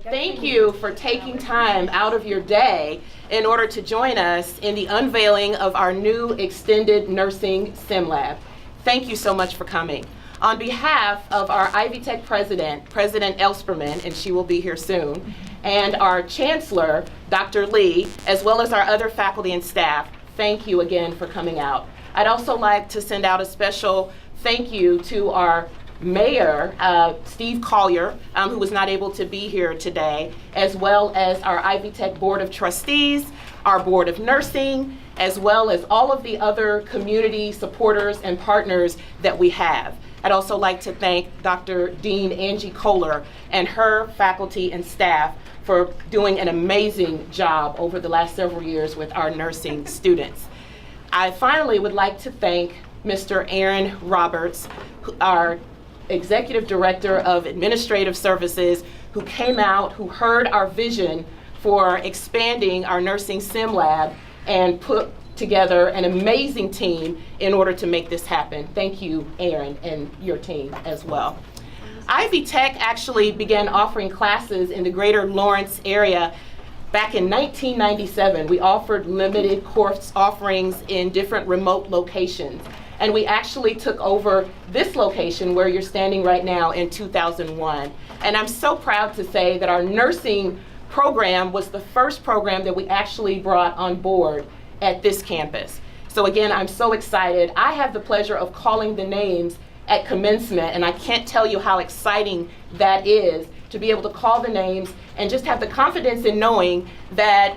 Thank you for taking time out of your day in order to join us in the unveiling of our new extended nursing sim lab. Thank you so much for coming. On behalf of our Ivy Tech president, President Elsperman, and she will be here soon, and our chancellor, Dr. Lee, as well as our other faculty and staff, thank you again for coming out. I'd also like to send out a special thank you to our Mayor, Steve Collier, who was not able to be here today, as well as our Ivy Tech Board of Trustees, our Board of Nursing, as well as all of the other community supporters and partners that we have. I'd also like to thank Dr. Dean Angie Kohler and her faculty and staff for doing an amazing job over the last several years with our nursing students. I finally would like to thank Mr. Aaron Roberts, our Executive Director of Administrative Services, who came out, who heard our vision for expanding our nursing sim lab and put together an amazing team in order to make this happen. Thank you, Aaron, and your team as well. Ivy Tech actually began offering classes in the greater Lawrence area back in 1997. We offered limited course offerings in different remote locations. And we actually took over this location where you're standing right now in 2001. And I'm so proud to say that our nursing program was the first program that we actually brought on board at this campus. So again, I'm so excited. I have the pleasure of calling the names at commencement, and I can't tell you how exciting that is to be able to call the names and just have the confidence in knowing that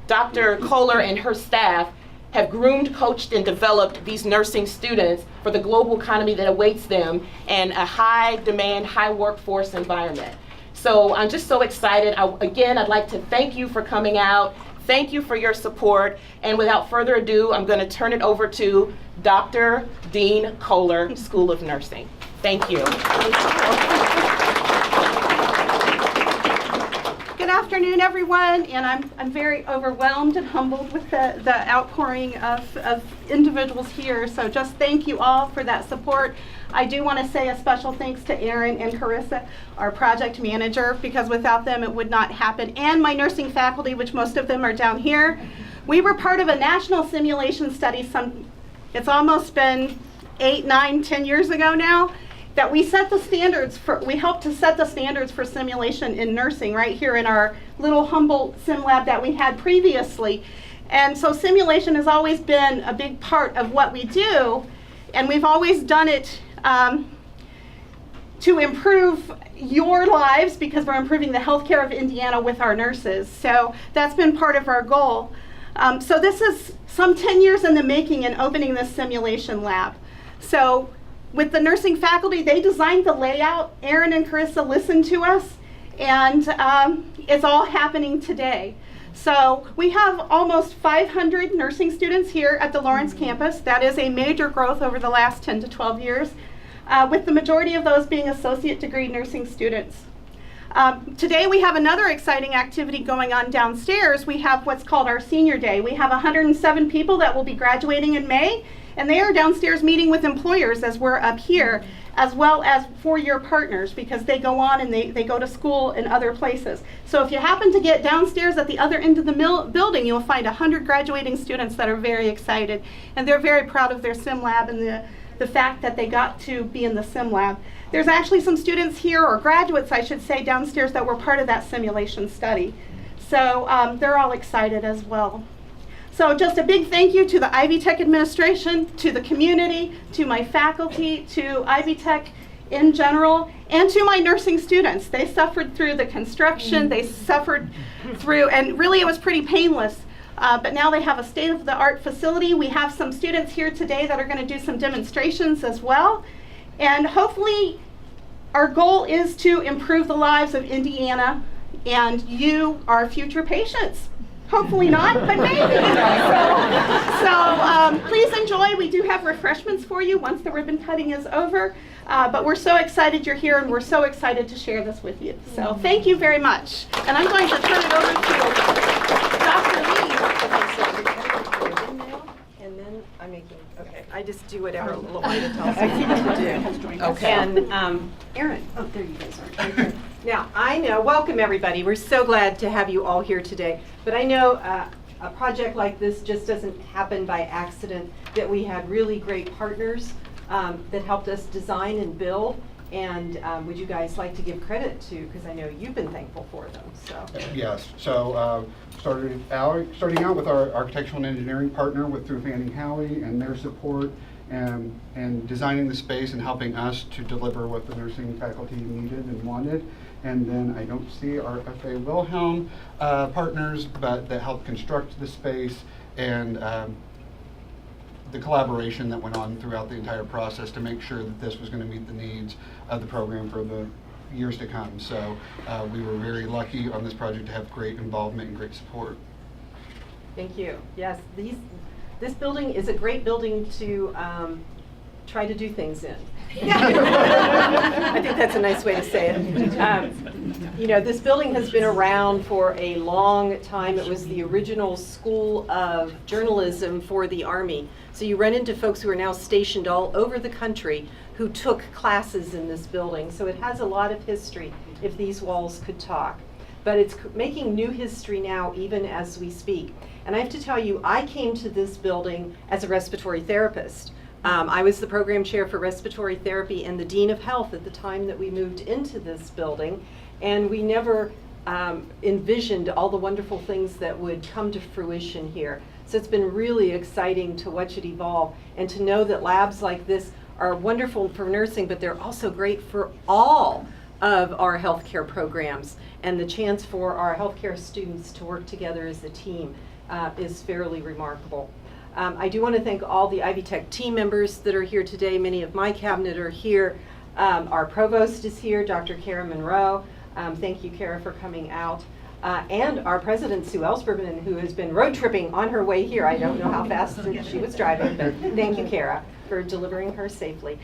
Dr. Kohler and her staff have groomed, coached, and developed these nursing students for the global economy that awaits them in a high demand, high workforce environment. So I'm just so excited. Again, I'd like to thank you for coming out. Thank you for your support. And without further ado, I'm going to turn it over to Dr. Dean Kohler, School of Nursing. Thank you. Good afternoon, everyone, and I'm very overwhelmed and humbled with the outpouring of individuals here, so just thank you all for that support. I do want to say a special thanks to Erin and Carissa, our project manager, because without them it would not happen, and my nursing faculty, which most of them are down here. We were part of a national simulation study, it's almost been 8, 9, 10 years ago now, that we set the standards for, we helped to set the standards for simulation in nursing right here in our little humble sim lab that we had previously. And so simulation has always been a big part of what we do, and we've always done it to improve your lives because we're improving the healthcare of Indiana with our nurses. So that's been part of our goal. So this is some 10 years in the making in opening this simulation lab. So with the nursing faculty, they designed the layout. Erin and Carissa listened to us, and it's all happening today. So we have almost 500 nursing students here at the Lawrence campus. That is a major growth over the last 10 to 12 years, with the majority of those being associate degree nursing students. Today we have another exciting activity going on downstairs. We have what's called our Senior Day. We have 107 people that will be graduating in May, and they are downstairs meeting with employers as we're up here, as well as four-year partners, because they go on and they go to school in other places. So if you happen to get downstairs at the other end of the building, you'll find 100 graduating students that are very excited, and they're very proud of their sim lab and the fact that they got to be in the sim lab. There's actually some students here, or graduates I should say, downstairs that were part of that simulation study. So they're all excited as well. So just a big thank you to the Ivy Tech administration, to the community, to my faculty, to Ivy Tech in general, and to my nursing students. They suffered through the construction, they suffered through, and really it was pretty painless. But now they have a state-of-the-art facility. We have some students here today that are going to do some demonstrations as well. And hopefully our goal is to improve the lives of Indiana and you, our future patients. Hopefully not, but maybe. So please enjoy. We do have refreshments for you once the ribbon cutting is over. But we're so excited you're here, and we're so excited to share this with you. So thank you very much. And I'm going to turn it over to Dr. Lee. And then I'm making, okay, I just do whatever Lloyd tells me to do. Okay. And Erin, oh, there you guys are. Now, I know, welcome everybody. We're so glad to have you all here today. But I know a project like this just doesn't happen by accident, that we had really great partners that helped us design and build. And would you guys like to give credit to, because I know you've been thankful for them, so. Yes, so starting out with our architectural and engineering partner through Fanning Howie and their support and designing the space and helping us to deliver what the nursing faculty needed and wanted. And then I don't see our F.A. Wilhelm partners, but that helped construct the space and the collaboration that went on throughout the entire process to make sure that this was going to meet the needs of the program for the years to come. So we were very lucky on this project to have great involvement and great support. Thank you. Yes, this building is a great building to try to do things in. I think that's a nice way to say it. You know, this building has been around for a long time. It was the original school of journalism for the Army. So you run into folks who are now stationed all over the country who took classes in this building. So it has a lot of history, if these walls could talk. But it's making new history now, even as we speak. And I have to tell you, I came to this building as a respiratory therapist. I was the program chair for respiratory therapy and the dean of health at the time that we moved into this building. And we never envisioned all the wonderful things that would come to fruition here. So it's been really exciting to watch it evolve and to know that labs like this are wonderful for nursing, but they're also great for all of our healthcare programs. And the chance for our healthcare students to work together as a team is fairly remarkable. I do want to thank all the Ivy Tech team members that are here today. Many of my cabinet are here. Our provost is here, Dr. Kara Monroe. Thank you, Kara, for coming out. And our president, Sue Ellsberman, who has been road tripping on her way here. I don't know how fast she was driving, but thank you, Kara, for delivering her safely.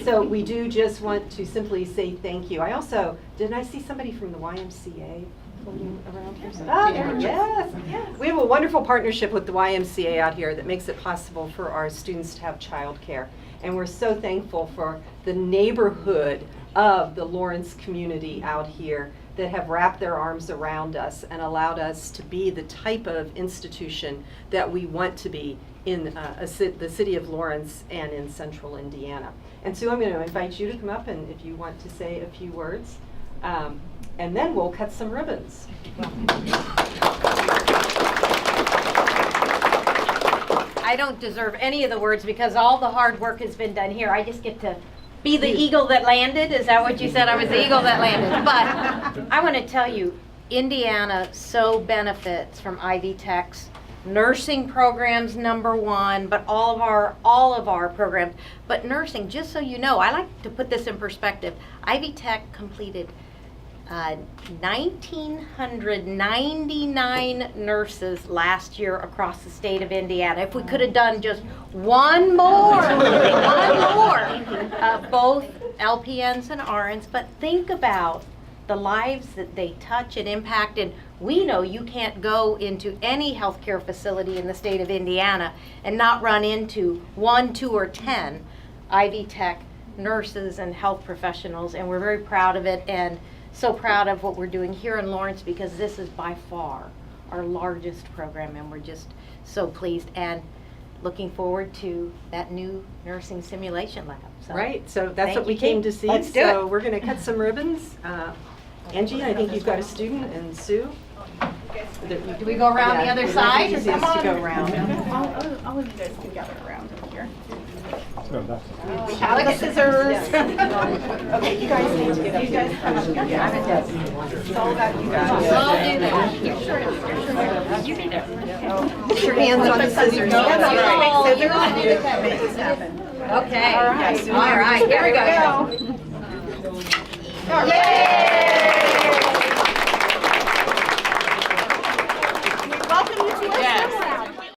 So we do just want to simply say thank you. I also, didn't I see somebody from the YMCA around here? Oh, yes. We have a wonderful partnership with the YMCA out here that makes it possible for our students to have childcare. And we're so thankful for the neighborhood of the Lawrence community out here that have wrapped their arms around us and allowed us to be the type of institution that we want to be in the city of Lawrence and in central Indiana. And Sue, I'm going to invite you to come up and if you want to say a few words. And then we'll cut some ribbons. I don't deserve any of the words because all the hard work has been done here. I just get to be the eagle that landed. Is that what you said? I was the eagle that landed. But I want to tell you, Indiana so benefits from Ivy Tech's nursing programs, #1, but all of our programs. But nursing, just so you know, I like to put this in perspective. Ivy Tech completed 1,999 nurses last year across the state of Indiana. If we could have done just one more, both LPNs and RNs, but think about the lives that they touch and impact. And we know you can't go into any healthcare facility in the state of Indiana and not run into 1, 2, or 10 Ivy Tech nurses and health professionals, and we're very proud of it and so proud of what we're doing here in Lawrence because this is by far our largest program and we're just so pleased and looking forward to that new nursing simulation lab. So, right, so that's what we came to see. Let's do so it. We're going to cut some ribbons. Angie, I think you've got a student, and Sue. Do we go around the other side? It's easiest to go around. All of you guys can gather around here. We have the scissors. Okay, you guys need to get up. You guys come up here. It's all about you guys. I'll do that. You need it. Put your hands on the scissors. No, you're all do it. Make this happen. Okay. All right. Here we go. Yay!